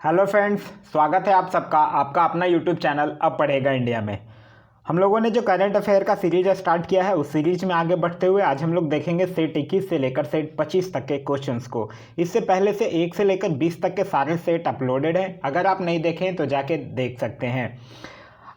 Hello friends, स्वागत है आप सबका आपका अपना यूट्यूब चैनल अब पढ़ेगा इंडिया में। हम लोगों ने जो करंट अफेयर का सीरीज स्टार्ट किया है उस सीरीज में आगे बढ़ते हुए आज हम लोग देखेंगे सेट 21 से लेकर सेट 25 तक के क्वेश्चंस को। इससे पहले से 1 से लेकर 20 तक के सारे सेट अपलोडेड हैं, अगर आप नहीं देखें तो जाके देख सकते हैं।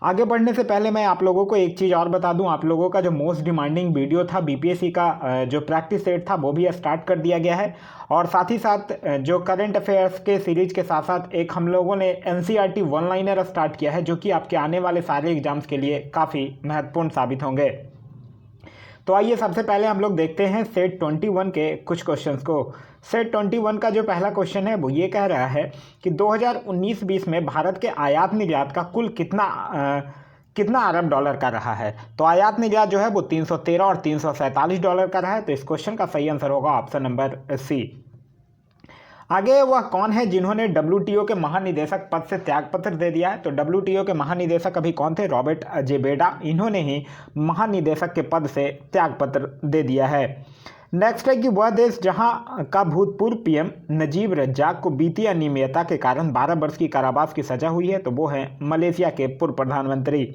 आगे बढ़ने से पहले मैं आप लोगों को एक चीज़ और बता दूं, आप लोगों का जो मोस्ट डिमांडिंग वीडियो था बीपीएससी का जो प्रैक्टिस सेट था वो भी स्टार्ट कर दिया गया है। और साथ ही साथ जो करंट अफेयर्स के सीरीज के साथ साथ एक हम लोगों ने एनसीईआरटी वन लाइनर स्टार्ट किया है, जो कि आपके आने वाले सारे एग्जाम्स के लिए काफ़ी महत्वपूर्ण साबित होंगे। तो आइए सबसे पहले हम लोग देखते हैं सेट 21 के कुछ क्वेश्चंस को। सेट 21 का जो पहला क्वेश्चन है वो ये कह रहा है कि 2019-20 में भारत के आयात निर्यात का कुल कितना अरब डॉलर का रहा है। तो आयात निर्यात जो है वो 313 और 347 डॉलर का रहा है। तो इस क्वेश्चन का सही आंसर होगा ऑप्शन नंबर सी। आगे वह कौन है जिन्होंने डब्ल्यूटीओ के महानिदेशक पद से त्यागपत्र दे दिया है। तो डब्ल्यूटीओ के महानिदेशक अभी कौन थे? रॉबर्ट जेबेडा। इन्होंने ही महानिदेशक के पद से त्यागपत्र दे दिया है। नेक्स्ट है कि वह देश जहां का भूतपूर्व पीएम नजीब रज्जाक को बीती अनियमितता के कारण 12 वर्ष की कारावास की सजा हुई है। तो वो है मलेशिया के पूर्व प्रधानमंत्री।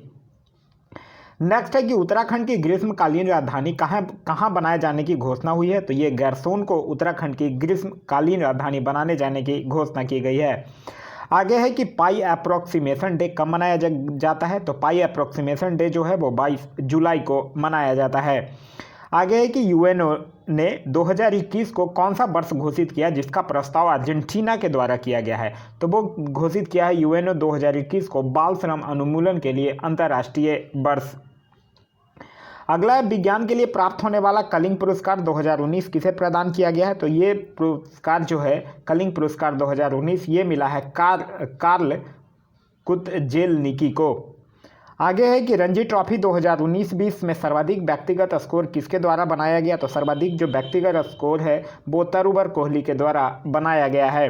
नेक्स्ट है कि उत्तराखंड की ग्रीष्मकालीन राजधानी कहाँ बनाए जाने की घोषणा हुई है। तो ये गैरसोन को उत्तराखंड की ग्रीष्मकालीन राजधानी बनाने जाने की घोषणा की गई है। आगे है कि पाई अप्रोक्सीमेशन डे कब मनाया जाता है। तो पाई अप्रोक्सीमेशन डे जो है वो 22 जुलाई को मनाया जाता है। आगे है कि यूएनओ ने 2021 को कौन सा वर्ष घोषित किया जिसका प्रस्ताव अर्जेंटीना के द्वारा किया गया है। तो वो घोषित किया है यूएनओ 2021 को बाल श्रम उन्मूलन के लिए अंतर्राष्ट्रीय वर्ष। अगला विज्ञान के लिए प्राप्त होने वाला कलिंग पुरस्कार 2019 किसे प्रदान किया गया है। तो ये पुरस्कार जो है कलिंग पुरस्कार 2019 ये मिला है कार्ल कुतजेलनिकी को। आगे है कि रणजी ट्रॉफी 2019-20 में सर्वाधिक व्यक्तिगत स्कोर किसके द्वारा बनाया गया। तो सर्वाधिक जो व्यक्तिगत स्कोर है वो तरुवर कोहली के द्वारा बनाया गया है।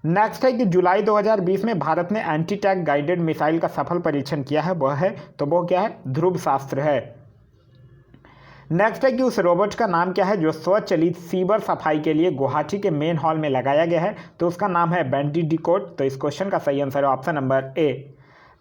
नेक्स्ट है कि जुलाई 2020 में भारत ने एंटी टैंक गाइडेड मिसाइल का सफल परीक्षण किया है, वह है तो वो क्या है? ध्रुव शास्त्र है। नेक्स्ट है कि उस रोबोट का नाम क्या है जो स्वचालित सीवर सफाई के लिए गुवाहाटी के मेन हॉल में लगाया गया है। तो उसका नाम है बैंडिडिकोट। तो इस क्वेश्चन का सही आंसर है ऑप्शन नंबर ए।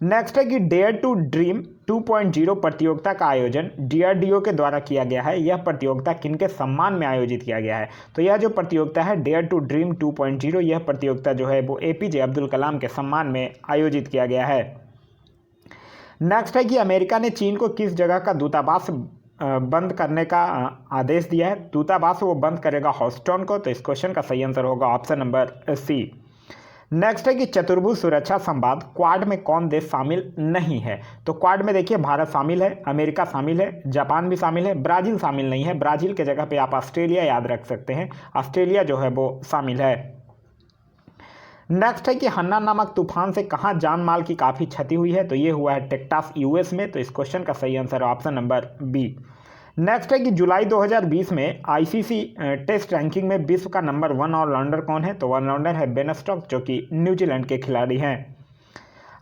नेक्स्ट है कि डेयर टू ड्रीम 2.0 प्रतियोगिता का आयोजन डीआरडीओ के द्वारा किया गया है। यह प्रतियोगिता किनके सम्मान में आयोजित किया गया है। तो यह जो प्रतियोगिता है डेयर टू ड्रीम 2.0 यह प्रतियोगिता जो है वो एपीजे अब्दुल कलाम के सम्मान में आयोजित किया गया है। नेक्स्ट है कि अमेरिका ने चीन को किस जगह का दूतावास बंद करने का आदेश दिया है। दूतावास वो बंद करेगा ह्यूस्टन को। तो इस क्वेश्चन का सही आंसर होगा ऑप्शन नंबर सी। नेक्स्ट है कि चतुर्भुज सुरक्षा संवाद क्वाड में कौन देश शामिल नहीं है। तो क्वाड में देखिए भारत शामिल है, अमेरिका शामिल है, जापान भी शामिल है, ब्राज़ील शामिल नहीं है। ब्राज़ील के जगह पे आप ऑस्ट्रेलिया याद रख सकते हैं, ऑस्ट्रेलिया जो है वो शामिल है। नेक्स्ट है कि हन्ना नामक तूफान से कहाँ जान माल की काफ़ी क्षति हुई है। तो ये हुआ है टेक्सास यूएस में। तो इस क्वेश्चन का सही आंसर है ऑप्शन नंबर बी। नेक्स्ट है कि जुलाई 2020 में आईसीसी टेस्ट रैंकिंग में विश्व का नंबर 1 ऑलराउंडर कौन है। तो ऑलराउंडर है बेन स्टोक्स जो कि न्यूजीलैंड के खिलाड़ी हैं।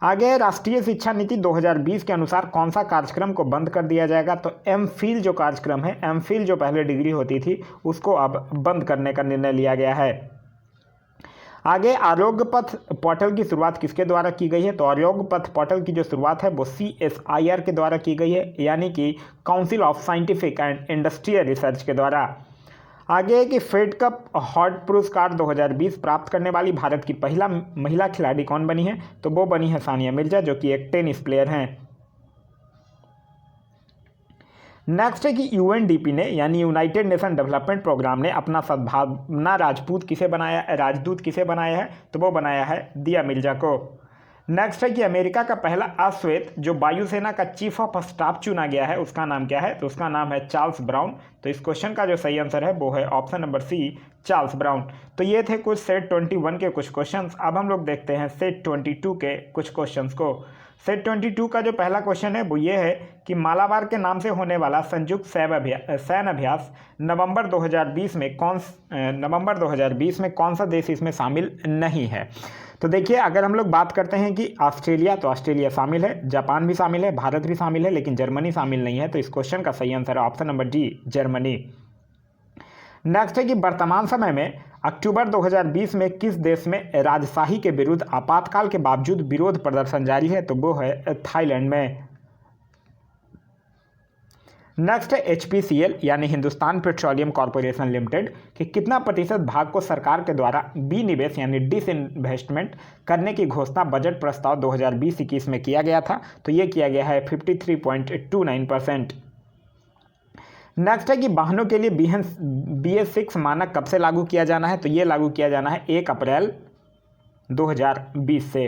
आगे राष्ट्रीय शिक्षा नीति 2020 के अनुसार कौन सा कार्यक्रम को बंद कर दिया जाएगा। तो एमफिल जो कार्यक्रम है, एमफिल जो पहले डिग्री होती थी उसको अब बंद करने का निर्णय लिया गया है। आगे आरोग्य पथ पोर्टल की शुरुआत किसके द्वारा की गई है। तो आरोग्य पथ पोर्टल की जो शुरुआत है वो CSIR के द्वारा की गई है, यानी कि council of scientific and industrial research के द्वारा। आगे है कि फेड कप हॉट पुरस्कार 2020 प्राप्त करने वाली भारत की पहला महिला खिलाड़ी कौन बनी है। तो वो बनी है सानिया मिर्जा जो कि एक टेनिस प्लेयर हैं। नेक्स्ट है कि यूएनडीपी ने यानी यूनाइटेड नेशन डेवलपमेंट प्रोग्राम ने अपना सद्भावना राजदूत किसे बनाया है। तो वो बनाया है दिया मिर्जा को। नेक्स्ट है कि अमेरिका का पहला अश्वेत जो वायुसेना का चीफ ऑफ स्टाफ चुना गया है उसका नाम क्या है। तो उसका नाम है चार्ल्स ब्राउन। तो इस क्वेश्चन का जो सही आंसर है वो है option number C, Charles Brown. तो ये थे कुछ सेट 21 के कुछ क्वेश्चंस। अब हम लोग देखते हैं सेट 22 के कुछ क्वेश्चंस को। सेट 22 का जो पहला क्वेश्चन है वो ये है कि मालाबार के नाम से होने वाला संयुक्त सैन्य अभ्यास नवंबर 2020 में कौन सा देश इसमें शामिल नहीं है। तो देखिए अगर हम लोग बात करते हैं कि ऑस्ट्रेलिया, तो ऑस्ट्रेलिया शामिल है, जापान भी शामिल है, भारत भी शामिल है, लेकिन जर्मनी शामिल नहीं है। तो इस क्वेश्चन का सही आंसर है option number D, Germany. Next है कि वर्तमान समय में अक्टूबर 2020 में किस देश में राजशाही के विरुद्ध आपातकाल के बावजूद विरोध प्रदर्शन जारी है? तो वो है थाईलैंड में। नेक्स्ट है HPCL यानी हिंदुस्तान पेट्रोलियम कॉरपोरेशन लिमिटेड कि कितना प्रतिशत भाग को सरकार के द्वारा विनिवेश यानी डिसइन्वेस्टमेंट करने की घोषणा बजट प्रस्ताव 2020-21 में किया गया था? तो ये किया गया है 53.29%। नेक्स्ट है कि वाहनों के लिए BS6 मानक कब से लागू किया जाना है? तो ये लागू किया जाना है 1 अप्रैल 2020 से।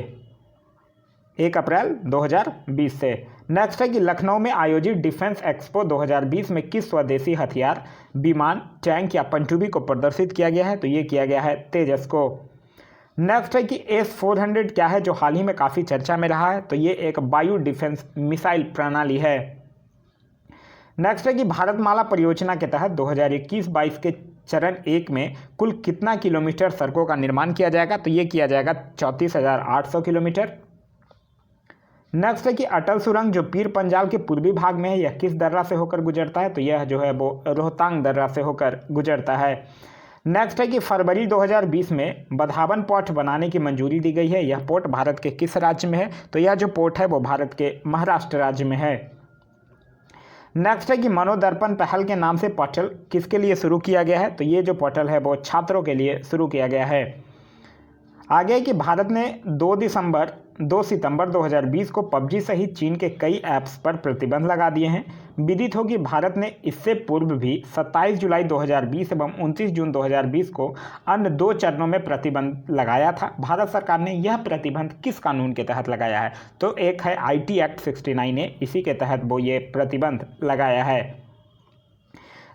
1 अप्रैल 2020 से। नेक्स्ट है कि लखनऊ में आयोजित डिफेंस एक्सपो 2020 में किस स्वदेशी हथियार, विमान, टैंक या पनडुब्बी को प्रदर्शित किया गया है? तो ये किया गया है तेजस को। नेक्स्ट है कि S-400 क्या है जो हाल ही में काफ़ी चर्चा में रहा है? तो ये एक वायु डिफेंस मिसाइल प्रणाली है। नेक्स्ट है कि भारतमाला परियोजना के तहत 2021-22 के चरण 1 में कुल कितना किलोमीटर सड़कों का निर्माण किया जाएगा? तो ये किया जाएगा 34,800 किलोमीटर। नेक्स्ट है कि अटल सुरंग जो पीर पंजाल के पूर्वी भाग में है यह किस दर्रा से होकर गुजरता है? तो यह जो है वो रोहतांग दर्रा से होकर गुजरता है। नेक्स्ट है कि फरवरी 2020 में बधावन पोर्ट बनाने की मंजूरी दी गई है। यह पोर्ट भारत के किस राज्य में है? तो यह जो पोर्ट है वो भारत के महाराष्ट्र राज्य में है। नेक्स्ट है कि मनोदर्पण पहल के नाम से पोर्टल किसके लिए शुरू किया गया है? तो ये जो पोर्टल है वो छात्रों के लिए शुरू किया गया है। आगे कि भारत ने 2 सितंबर 2020 को PUBG सहित चीन के कई ऐप्स पर प्रतिबंध लगा दिए हैं। विदित हो कि भारत ने इससे पूर्व भी 27 जुलाई 2020 एवं 29 जून 2020 को अन्य 2 चरणों में प्रतिबंध लगाया था। भारत सरकार ने यह प्रतिबंध किस कानून के तहत लगाया है? तो एक है IT एक्ट 69 ए, इसी के तहत वो ये प्रतिबंध लगाया है।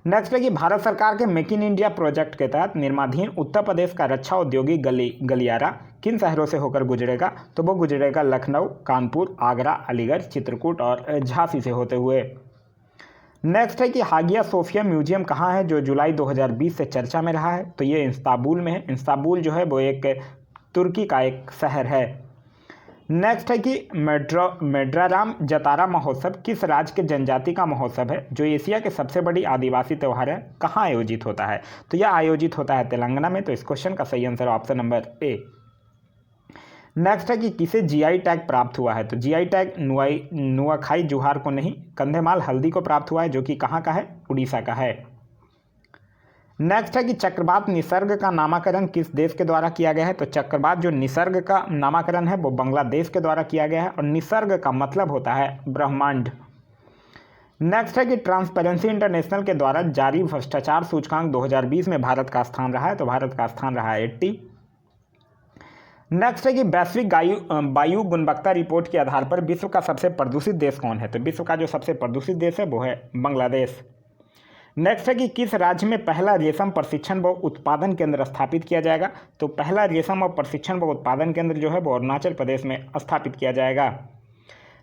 नेक्स्ट है कि भारत सरकार के मेक इन इंडिया प्रोजेक्ट के तहत निर्माणाधीन उत्तर प्रदेश का रक्षा औद्योगिक गलियारा किन शहरों से होकर गुजरेगा? तो वो गुजरेगा लखनऊ, कानपुर, आगरा, अलीगढ़, चित्रकूट और झांसी से होते हुए। नेक्स्ट है कि हागिया सोफिया म्यूजियम कहाँ है जो जुलाई 2020 से चर्चा में रहा है? तो ये इस्तांबुल में है। इस्तांबुल जो है वो एक तुर्की का एक शहर है। नेक्स्ट है कि मेड्राराम जतारा महोत्सव किस राज्य के जनजाति का महोत्सव है जो एशिया के सबसे बड़ी आदिवासी त्यौहार है? कहाँ आयोजित होता है? तो यह आयोजित होता है तेलंगाना में। तो इस क्वेश्चन का सही answer option number A. Next है कि किसे GI टैग प्राप्त हुआ है? तो GI टैग नुआखाई जुहार को नहीं, कंधेमाल हल्दी को प्राप्त हुआ है जो कि कहाँ का है? उड़ीसा का है। नेक्स्ट है कि चक्रवात निसर्ग का नामकरण किस देश के द्वारा किया गया है? तो चक्रवात जो निसर्ग का नामकरण है वो बांग्लादेश के द्वारा किया गया है और निसर्ग का मतलब होता है ब्रह्मांड। नेक्स्ट है कि ट्रांसपेरेंसी इंटरनेशनल के द्वारा जारी भ्रष्टाचार सूचकांक 2020 में भारत का स्थान रहा है। तो भारत का स्थान रहा है 80। नेक्स्ट है कि वैश्विक वायु गुणवत्ता रिपोर्ट के आधार पर विश्व का सबसे प्रदूषित देश कौन है? तो विश्व का जो सबसे प्रदूषित देश है वो है बांग्लादेश। नेक्स्ट है कि किस राज्य में पहला रेशम प्रशिक्षण व उत्पादन केंद्र स्थापित किया जाएगा? तो पहला रेशम और प्रशिक्षण व उत्पादन केंद्र जो है वो अरुणाचल प्रदेश में स्थापित किया जाएगा।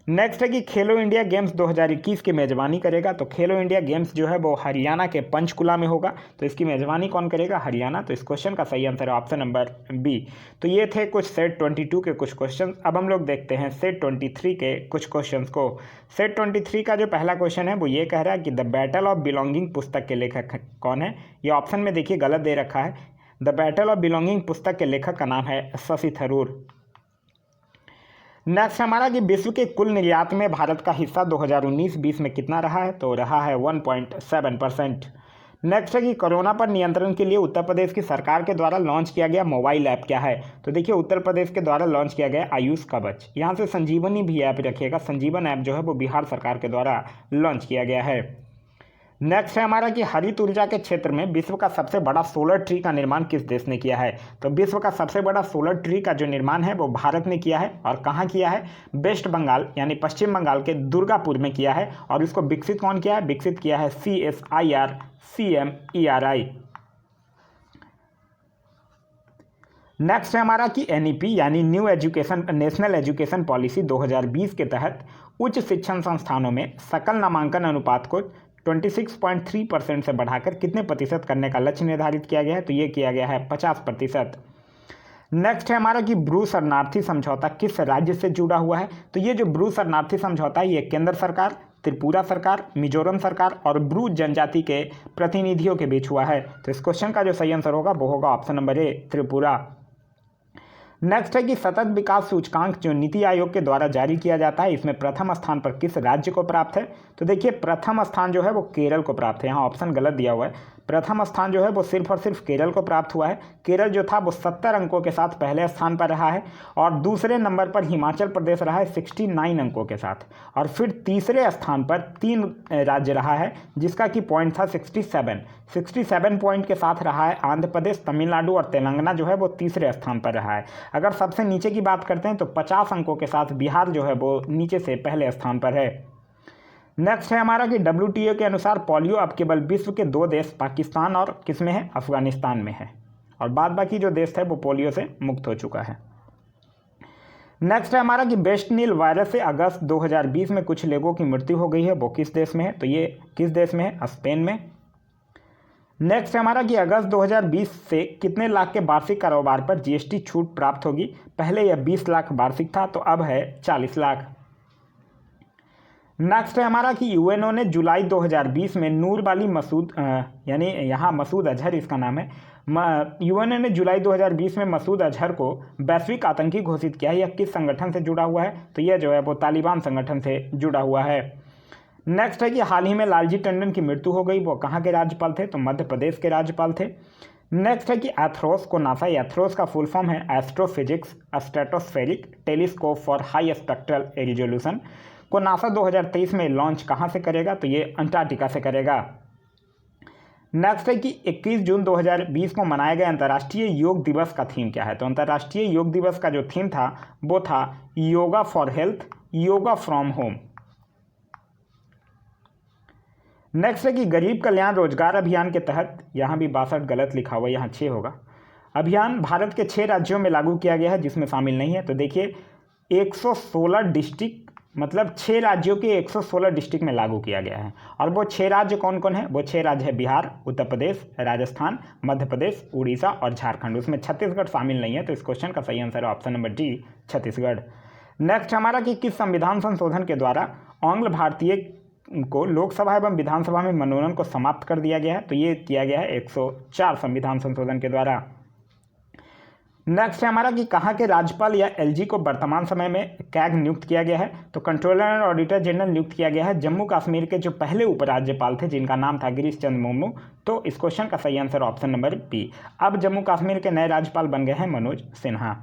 नेक्स्ट है कि खेलो इंडिया गेम्स 2021 की मेजबानी करेगा। तो खेलो इंडिया गेम्स जो है वो हरियाणा के पंचकुला में होगा। तो इसकी मेजबानी कौन करेगा? हरियाणा। तो इस क्वेश्चन का सही आंसर है ऑप्शन नंबर बी। तो ये थे कुछ सेट 22 के कुछ क्वेश्चन। अब हम लोग देखते हैं सेट 23 के कुछ क्वेश्चन को। सेट 23 का जो पहला क्वेश्चन है वो ये कह रहा है कि द बैटल ऑफ बिलोंगिंग पुस्तक के लेखक कौन है? ये ऑप्शन में देखिए गलत दे रखा है। द बैटल ऑफ बिलोंगिंग पुस्तक के लेखक का नाम है शशि थरूर। नेक्स्ट हमारा कि विश्व के कुल निर्यात में भारत का हिस्सा 2019-20 में कितना रहा है? तो रहा है 1.7%। नेक्स्ट है कि कोरोना पर नियंत्रण के लिए उत्तर प्रदेश की सरकार के द्वारा लॉन्च किया गया मोबाइल ऐप क्या है? तो देखिए उत्तर प्रदेश के द्वारा लॉन्च किया गया आयुष कवच। यहाँ से संजीवनी भी ऐप रखिएगा। संजीवन ऐप जो है वो बिहार सरकार के द्वारा लॉन्च किया गया है। नेक्स्ट है हमारा कि हरित ऊर्जा के क्षेत्र में विश्व का सबसे बड़ा सोलर ट्री का निर्माण किस देश ने किया है? तो विश्व का सबसे बड़ा सोलर ट्री का जो निर्माण है वो भारत ने किया है। और कहाँ किया है? वेस्ट बंगाल यानी पश्चिम बंगाल के दुर्गापुर में किया है। और इसको विकसित कौन किया है? विकसित किया है CSIR-CMERI। नेक्स्ट है हमारा कि NEP यानी नेशनल एजुकेशन पॉलिसी 2020 के तहत उच्च शिक्षण संस्थानों में सकल नामांकन अनुपात को 26.3% से बढ़ाकर कितने प्रतिशत करने का लक्ष्य निर्धारित किया गया है? तो ये किया गया है 50%। नेक्स्ट है हमारा कि ब्रू शरणार्थी समझौता किस राज्य से जुड़ा हुआ है? तो ये जो ब्रू शरणार्थी समझौता है ये केंद्र सरकार, त्रिपुरा सरकार, मिजोरम सरकार और ब्रू जनजाति के प्रतिनिधियों के बीच हुआ है। तो इस क्वेश्चन का जो सही आंसर होगा वो होगा option number A, Tripura. Next है कि सतत विकास सूचकांक जो नीति आयोग के द्वारा जारी किया जाता है, इसमें प्रथम स्थान पर किस राज्य को प्राप्त है? तो देखिए प्रथम स्थान जो है वो केरल को प्राप्त है। यहाँ ऑप्शन गलत दिया हुआ है। प्रथम स्थान जो है वो सिर्फ और सिर्फ केरल को प्राप्त हुआ है। केरल जो था वो 70 अंकों के साथ पहले स्थान पर रहा है और दूसरे नंबर पर हिमाचल प्रदेश रहा है 69 अंकों के साथ, और फिर तीसरे स्थान पर 3 राज्य रहा है जिसका कि पॉइंट था 67 पॉइंट के साथ रहा है आंध्र प्रदेश, तमिलनाडु और तेलंगाना जो है वो तीसरे स्थान पर रहा है। अगर सबसे नीचे की बात करते हैं तो 50 अंकों के साथ बिहार जो है वो नीचे से पहले स्थान पर है। नेक्स्ट है हमारा कि WTO के अनुसार पोलियो अब केवल विश्व के 2 देश पाकिस्तान और किस में है? अफगानिस्तान में है, और बाद बाकी जो देश है वो पोलियो से मुक्त हो चुका है। नेक्स्ट है हमारा कि वेस्ट नील वायरस से अगस्त 2020 में कुछ लोगों की मृत्यु हो गई है, वो किस देश में है? तो ये किस देश में है? स्पेन में। नेक्स्ट है हमारा कि अगस्त 2020 से कितने लाख के वार्षिक कारोबार पर GST छूट प्राप्त होगी? पहले यह 20 लाख वार्षिक था, तो अब है 40 लाख। नेक्स्ट है हमारा कि यूएनओ ने जुलाई 2020 में नूर वाली मसूद यानी यहाँ मसूद अजहर इसका नाम है, यूएनओ ने जुलाई 2020 में मसूद अजहर को वैश्विक आतंकी घोषित किया है। यह किस संगठन से जुड़ा हुआ है? तो यह जो है वो तालिबान संगठन से जुड़ा हुआ है। नेक्स्ट है कि हाल ही में लालजी टंडन की मृत्यु हो गई, वो कहाँ के राज्यपाल थे? तो मध्य प्रदेश के राज्यपाल थे। नेक्स्ट है कि एथ्रोस को नासा, एथ्रोस का फुल फॉर्म है astrophysics stratospheric telescope for high spectral resolution, को नासा 2023 में लॉन्च कहाँ से करेगा? तो ये अंटार्कटिका से करेगा। नेक्स्ट है कि 21 जून 2020 को मनाए गए अंतर्राष्ट्रीय योग दिवस का थीम क्या है? तो अंतर्राष्ट्रीय योग दिवस का जो थीम था वो था yoga for health, yoga from home. Next है कि गरीब कल्याण रोजगार अभियान के तहत, यहाँ भी 62 गलत लिखा हुआ है, यहाँ 6 होगा। अभियान भारत के 6 राज्यों में लागू किया गया है जिसमें शामिल नहीं है। तो देखिए 116 डिस्ट्रिक्ट, मतलब 6 राज्यों के 116 डिस्ट्रिक्ट में लागू किया गया है। और वो 6 राज्य कौन कौन है? वो 6 राज्य है बिहार, उत्तर प्रदेश, राजस्थान, मध्य प्रदेश, उड़ीसा और झारखंड। उसमें छत्तीसगढ़ शामिल नहीं है। तो इस क्वेश्चन का सही आंसर है option number D, Chhattisgarh. Next हमारा कि किस संविधान संशोधन के द्वारा आंग्ल भारतीय को लोकसभा एवं विधानसभा में मनोनयन को समाप्त कर दिया गया है? तो ये किया गया है 104 संविधान संशोधन के द्वारा। नेक्स्ट है हमारा कि कहाँ के राज्यपाल या LG को वर्तमान समय में कैग नियुक्त किया गया है? तो कंट्रोलर एंड ऑडिटर जनरल नियुक्त किया गया है जम्मू कश्मीर के जो पहले उपराज्यपाल थे जिनका नाम था गिरीश चंद्र मुर्मू। तो इस क्वेश्चन का सही आंसर ऑप्शन नंबर बी। अब जम्मू कश्मीर के नए राज्यपाल बन गए हैं मनोज सिन्हा।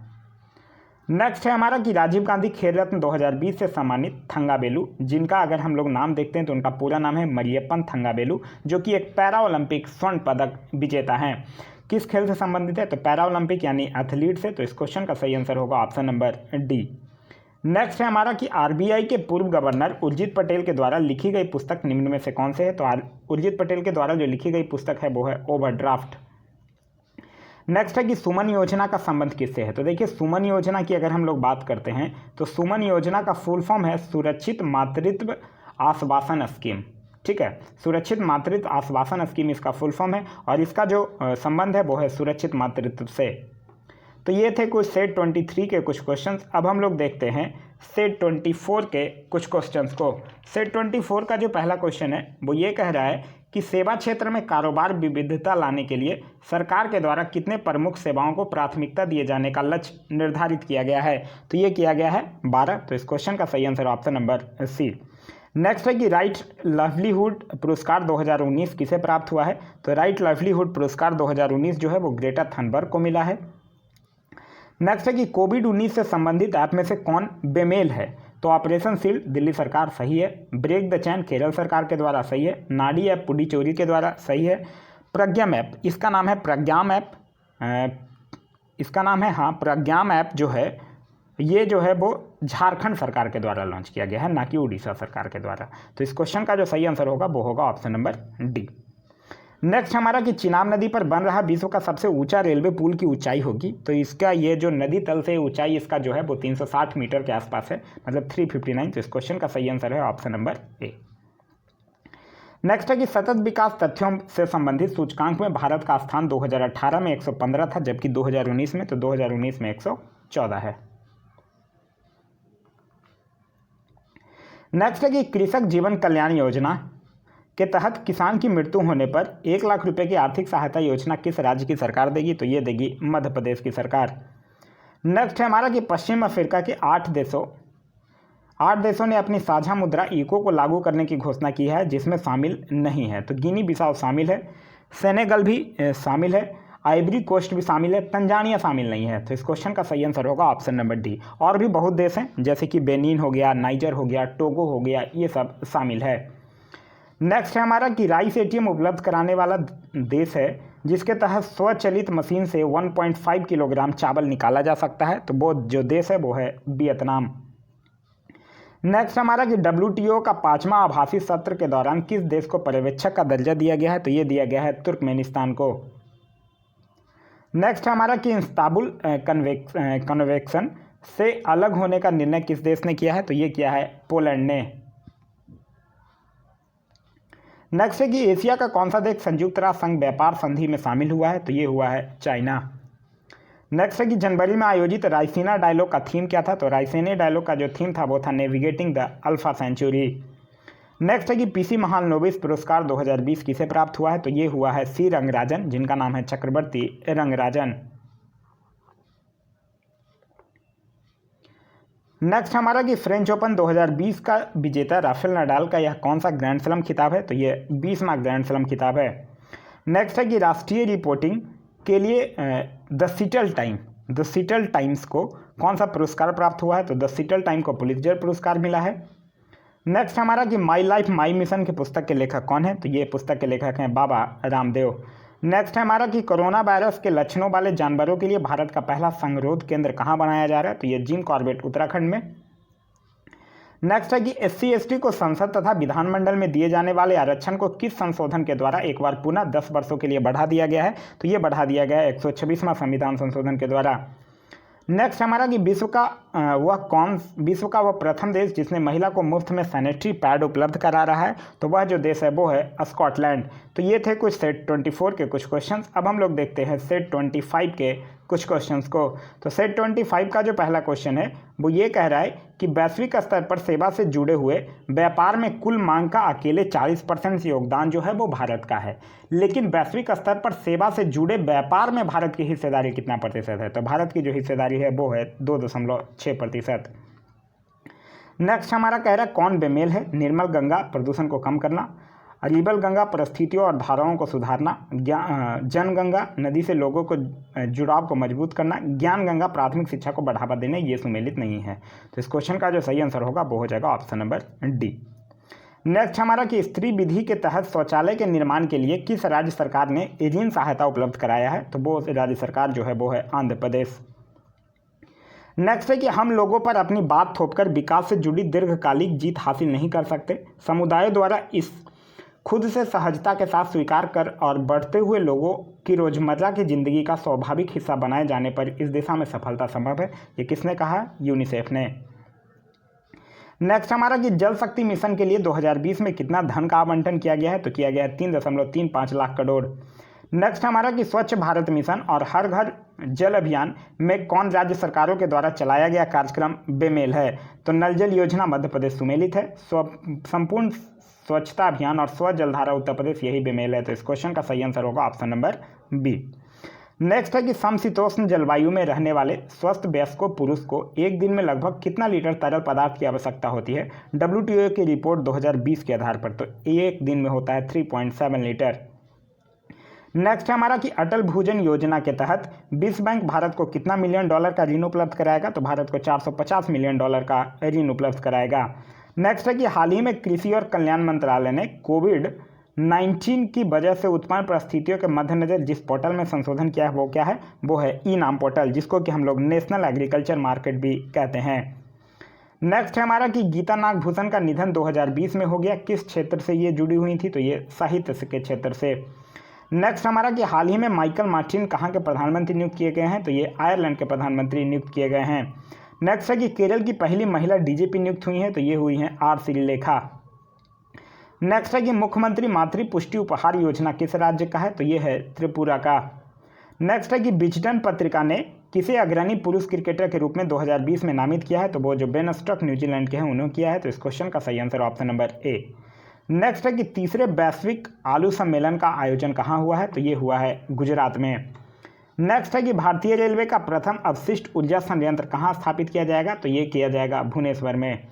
नेक्स्ट है हमारा कि राजीव गांधी खेल रत्न 2020 से सम्मानित थंगावेलु, जिनका अगर हम लोग नाम देखते हैं तो उनका पूरा नाम है मरियप्पन थंगावेलु, जो कि एक पैरा ओलंपिक स्वर्ण पदक विजेता हैं। किस खेल से संबंधित है? तो पैरा ओलंपिक यानी एथलीट से। तो इस क्वेश्चन का सही आंसर होगा ऑप्शन नंबर डी। नेक्स्ट है हमारा कि RBI के पूर्व गवर्नर उर्जित पटेल के द्वारा लिखी गई पुस्तक निम्न में से कौन से है? तो उर्जित पटेल के द्वारा जो लिखी गई पुस्तक है वो है ओवरड्राफ्ट। नेक्स्ट है कि सुमन योजना का संबंध किससे है? तो देखिए सुमन योजना की अगर हम लोग बात करते हैं तो सुमन योजना का फुल फॉर्म है सुरक्षित मातृत्व आश्वासन स्कीम। ठीक है, सुरक्षित मातृत्व आश्वासन स्कीम इसका फुल फॉर्म है, और इसका जो संबंध है वो है सुरक्षित मातृत्व से। तो ये थे कुछ सेट 23 के कुछ क्वेश्चंस। अब हम लोग देखते हैं सेट 24 के कुछ क्वेश्चंस को। सेट 24 का जो पहला क्वेश्चन है वो ये कह रहा है कि सेवा क्षेत्र में कारोबार विविधता लाने के लिए सरकार के द्वारा कितने प्रमुख सेवाओं को प्राथमिकता दिए जाने का लक्ष्य निर्धारित किया गया है? तो ये किया गया है 12। तो इस क्वेश्चन का सही answer option number C. Next है कि राइट लाइवलीहुड पुरस्कार 2019 किसे प्राप्त हुआ है? तो राइट लाइवलीहुड पुरस्कार 2019 जो है वो ग्रेटा थनबर्ग को मिला है। नेक्स्ट है कि कोविड-19 से संबंधित ऐप में से कौन बेमेल है? तो ऑपरेशन शील्ड दिल्ली सरकार सही है, ब्रेक द चैन केरल सरकार के द्वारा सही है, नाडी ऐप पुडुचेरी के द्वारा सही है, प्रज्ञाम ऐप इसका नाम है प्रज्ञाम ऐप, इसका नाम है हाँ प्रज्ञाम ऐप जो है ये जो है वो झारखंड सरकार के द्वारा लॉन्च किया गया है, ना कि उड़ीसा सरकार के द्वारा। तो इस क्वेश्चन का जो सही आंसर होगा वो होगा ऑप्शन नंबर डी। नेक्स्ट हमारा कि चिनाब नदी पर बन रहा विश्व का सबसे ऊंचा रेलवे पुल की ऊंचाई होगी? तो इसका ये जो नदी तल से ऊंचाई इसका जो है वो 360 मीटर के आसपास है, मतलब 359। तो इस क्वेश्चन का सही आंसर है ऑप्शन नंबर ए। नेक्स्ट है कि सतत विकास तथ्यों से संबंधित सूचकांक में भारत का स्थान 2018 में 115 था, जबकि 2019 में 114 है। नेक्स्ट है कि कृषक जीवन कल्याण योजना के तहत किसान की मृत्यु होने पर 1 लाख रुपए की आर्थिक सहायता योजना किस राज्य की सरकार देगी? तो ये देगी मध्य प्रदेश की सरकार। नेक्स्ट है हमारा कि पश्चिम अफ्रीका के 8 देशों ने अपनी साझा मुद्रा इको को लागू करने की घोषणा की है, जिसमें शामिल नहीं है। तो गिनी बिसाऊ शामिल है, सेनेगल भी शामिल है, आइवरी कोस्ट भी शामिल है, तंजानिया शामिल नहीं है। तो इस क्वेश्चन का सही आंसर होगा ऑप्शन नंबर डी। और भी बहुत देश हैं जैसे कि बेनिन हो गया, नाइजर हो गया, टोगो हो गया, ये सब शामिल है। नेक्स्ट है हमारा कि राइस एटीएम उपलब्ध कराने वाला देश है जिसके तहत स्वचालित मशीन से 1.5 किलोग्राम चावल निकाला जा सकता है। तो वो जो देश है वो है वियतनाम। नेक्स्ट हमारा कि WTO का 5वां आभासी सत्र के दौरान किस देश को पर्यवेक्षक का दर्जा दिया गया है? तो ये दिया गया है तुर्कमेनिस्तान को। नेक्स्ट हमारा कि इस्तांबुल कन्वेंशन से अलग होने का निर्णय किस देश ने किया है? तो ये किया है पोलैंड ने। नेक्स्ट है कि एशिया का कौन सा देश संयुक्त राष्ट्र संघ व्यापार संधि में शामिल हुआ है? तो ये हुआ है चाइना। नेक्स्ट है कि जनवरी में आयोजित रायसीना डायलॉग का थीम क्या था? तो रायसीना डायलॉग का जो थीम था वो था navigating the alpha century. Next है कि पीसी महालनोबिस पुरस्कार 2020 किसे प्राप्त हुआ है? तो ये हुआ है सी रंगराजन, जिनका नाम है चक्रवर्ती रंगराजन। नेक्स्ट हमारा कि फ्रेंच ओपन 2020 का विजेता राफेल नडाल का यह कौन सा ग्रैंड स्लैम खिताब है? तो ये 20वां ग्रैंड स्लैम खिताब है। नेक्स्ट है कि राष्ट्रीय रिपोर्टिंग के लिए द सिटल टाइम्स को कौन सा पुरस्कार प्राप्त हुआ है? तो द सिटल टाइम को पुलित्जर पुरस्कार मिला है। नेक्स्ट हमारा कि माई लाइफ माई मिशन की पुस्तक के लेखक कौन है? तो ये पुस्तक के लेखक हैं बाबा रामदेव। नेक्स्ट है हमारा कि कोरोना वायरस के लक्षणों वाले जानवरों के लिए भारत का पहला संगरोध केंद्र कहाँ बनाया जा रहा है? तो ये जिम कॉर्बेट उत्तराखंड में। नेक्स्ट है कि SC/ST को संसद तथा विधानमंडल में दिए जाने वाले आरक्षण को किस संशोधन के द्वारा एक बार पुनः 10 वर्षों के लिए बढ़ा दिया गया है? तो ये बढ़ा दिया गया है 126वां संविधान संशोधन के द्वारा। नेक्स्ट हमारा कि विश्व का वह प्रथम देश जिसने महिला को मुफ्त में सैनिटरी पैड उपलब्ध करा रहा है? तो वह जो देश है वो है स्कॉटलैंड। तो ये थे कुछ सेट 24 के कुछ क्वेश्चंस। अब हम लोग देखते हैं सेट 25 के कुछ क्वेश्चंस को। तो सेट 25 का जो पहला क्वेश्चन है वो ये कह रहा है कि वैश्विक स्तर पर सेवा से जुड़े हुए व्यापार में कुल मांग का अकेले 40% योगदान जो है वो भारत का है, लेकिन वैश्विक स्तर पर सेवा से जुड़े व्यापार में भारत की हिस्सेदारी कितना प्रतिशत है? तो भारत की जो हिस्सेदारी है वो है 2.6%। नेक्स्ट हमारा कह रहा है कौन बेमेल है? निर्मल गंगा प्रदूषण को कम करना, अरीबल गंगा परिस्थितियों और धाराओं को सुधारना, जन गंगा नदी से लोगों को जुड़ाव को मजबूत करना, ज्ञान गंगा प्राथमिक शिक्षा को बढ़ावा देने, ये सुमेलित नहीं है। तो इस क्वेश्चन का जो सही आंसर होगा वो हो जाएगा ऑप्शन नंबर डी। नेक्स्ट हमारा कि स्त्री विधि के तहत शौचालय के निर्माण के लिए किस राज्य सरकार ने ऋण सहायता उपलब्ध कराया है? तो वो राज्य सरकार जो है वो है आंध्र प्रदेश। नेक्स्ट है कि हम लोगों पर अपनी बात थोपकर विकास से जुड़ी दीर्घकालिक जीत हासिल नहीं कर सकते। समुदायों द्वारा इस खुद से सहजता के साथ स्वीकार कर और बढ़ते हुए लोगों की रोजमर्रा की जिंदगी का स्वाभाविक हिस्सा बनाए जाने पर इस दिशा में सफलता संभव है। ये किसने कहा? यूनिसेफ ने। नेक्स्ट हमारा कि जल शक्ति मिशन के लिए 2020 में कितना धन का आवंटन किया गया है? तो किया गया है 3.35 लाख करोड़। नेक्स्ट हमारा कि स्वच्छ भारत मिशन और हर घर जल अभियान में कौन राज्य सरकारों के द्वारा चलाया गया कार्यक्रम बेमेल है? तो नल जल योजना मध्य प्रदेश सुमेलित है, संपूर्ण स्वच्छता अभियान और स्व जलधारा उत्तर प्रदेश यही बेमेल है। तो इस क्वेश्चन का सही आंसर होगा ऑप्शन नंबर बी। नेक्स्ट है कि समशीतोष्ण जलवायु में रहने वाले स्वस्थ वयस्क पुरुष को एक दिन में लगभग कितना लीटर तरल पदार्थ की आवश्यकता होती है? WTO की रिपोर्ट 2020 के आधार पर तो एक दिन में होता है 3.7 लीटर। नेक्स्ट है हमारा कि अटल भूजल योजना के तहत विश्व बैंक भारत को कितना मिलियन डॉलर का ऋण उपलब्ध कराएगा? तो भारत को 450 मिलियन डॉलर का ऋण उपलब्ध कराएगा। नेक्स्ट है कि हाल ही में कृषि और कल्याण मंत्रालय ने कोविड-19 की वजह से उत्पन्न परिस्थितियों के मद्देनजर जिस पोर्टल में संशोधन किया है वो क्या है? वो है ई-नाम पोर्टल, जिसको कि हम लोग नेशनल एग्रीकल्चर मार्केट भी कहते हैं। नेक्स्ट है हमारा कि गीता नागभूषण का निधन 2020 में हो गया। किस क्षेत्र से ये जुड़ी हुई थी? तो ये साहित्य के क्षेत्र से। नेक्स्ट हमारा कि हाल ही में माइकल मार्टिन कहाँ के प्रधानमंत्री नियुक्त किए गए हैं? तो ये आयरलैंड के प्रधानमंत्री नियुक्त किए गए हैं। नेक्स्ट है कि केरल की पहली महिला DGP नियुक्त हुई हैं, तो ये हुई हैं R श्रीलेखा। नेक्स्ट है कि मुख्यमंत्री मातृ पुष्टि उपहार योजना किस राज्य का है? तो ये है त्रिपुरा का। नेक्स्ट है कि विजडन पत्रिका ने किसे अग्रणी पुरुष क्रिकेटर के रूप में 2020 में नामित किया है, तो वो जो बेन स्टोक्स न्यूजीलैंड के हैं उन्होंने किया है। तो इस क्वेश्चन का सही answer option number A. Next है कि तीसरे वैश्विक आलू सम्मेलन का आयोजन कहाँ हुआ है, तो ये हुआ है गुजरात में। नेक्स्ट है कि भारतीय रेलवे का प्रथम अवशिष्ट ऊर्जा संयंत्र कहाँ स्थापित किया जाएगा, तो ये किया जाएगा भुवनेश्वर में।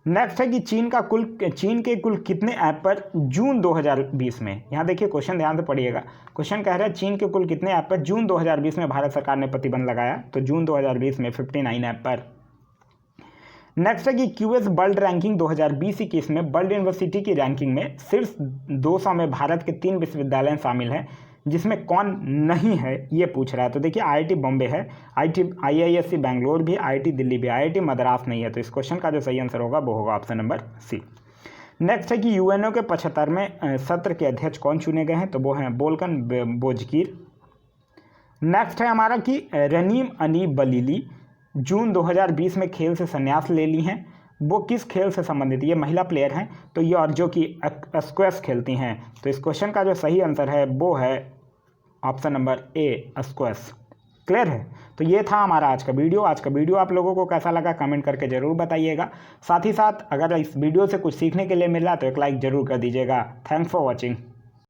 नेक्स्ट है कि चीन के कुल कितने ऐप पर जून 2020 में, यहाँ देखिए क्वेश्चन ध्यान से पढ़िएगा, क्वेश्चन कह रहा है चीन के कुल कितने ऐप पर जून 2020 में भारत सरकार ने प्रतिबंध लगाया, तो जून 2020 में 59 ऐप पर। नेक्स्ट है कि क्यूएस वर्ल्ड रैंकिंग 2020-21 में वर्ल्ड यूनिवर्सिटी की रैंकिंग में शीर्ष 200 में भारत के 3 विश्वविद्यालय शामिल हैं, जिसमें कौन नहीं है ये पूछ रहा है। तो देखिए आईआईटी बॉम्बे है, आईआईएससी बेंगलोर भी, आईआईटी दिल्ली भी, आईआईटी मद्रास नहीं है। तो इस क्वेश्चन का जो सही आंसर होगा वो होगा ऑप्शन नंबर सी। नेक्स्ट है कि यूएनओ के 75वें सत्र के अध्यक्ष कौन चुने गए हैं, तो वो हैं वोल्कन बोजकीर। नेक्स्ट है हमारा कि रनीम अनी बलीली जून 2020 में खेल से संन्यास ले ली हैं, वो किस खेल से संबंधित, ये महिला प्लेयर हैं, तो ये और जो कि स्क्वैश खेलती हैं। तो इस क्वेश्चन का जो सही आंसर है वो है option number A squash. Clear है। तो ये था हमारा आज का वीडियो। आज का वीडियो आप लोगों को कैसा लगा कमेंट करके ज़रूर बताइएगा। साथ ही साथ अगर इस वीडियो से कुछ सीखने के लिए मिला तो एक लाइक ज़रूर कर दीजिएगा। Thanks for watching.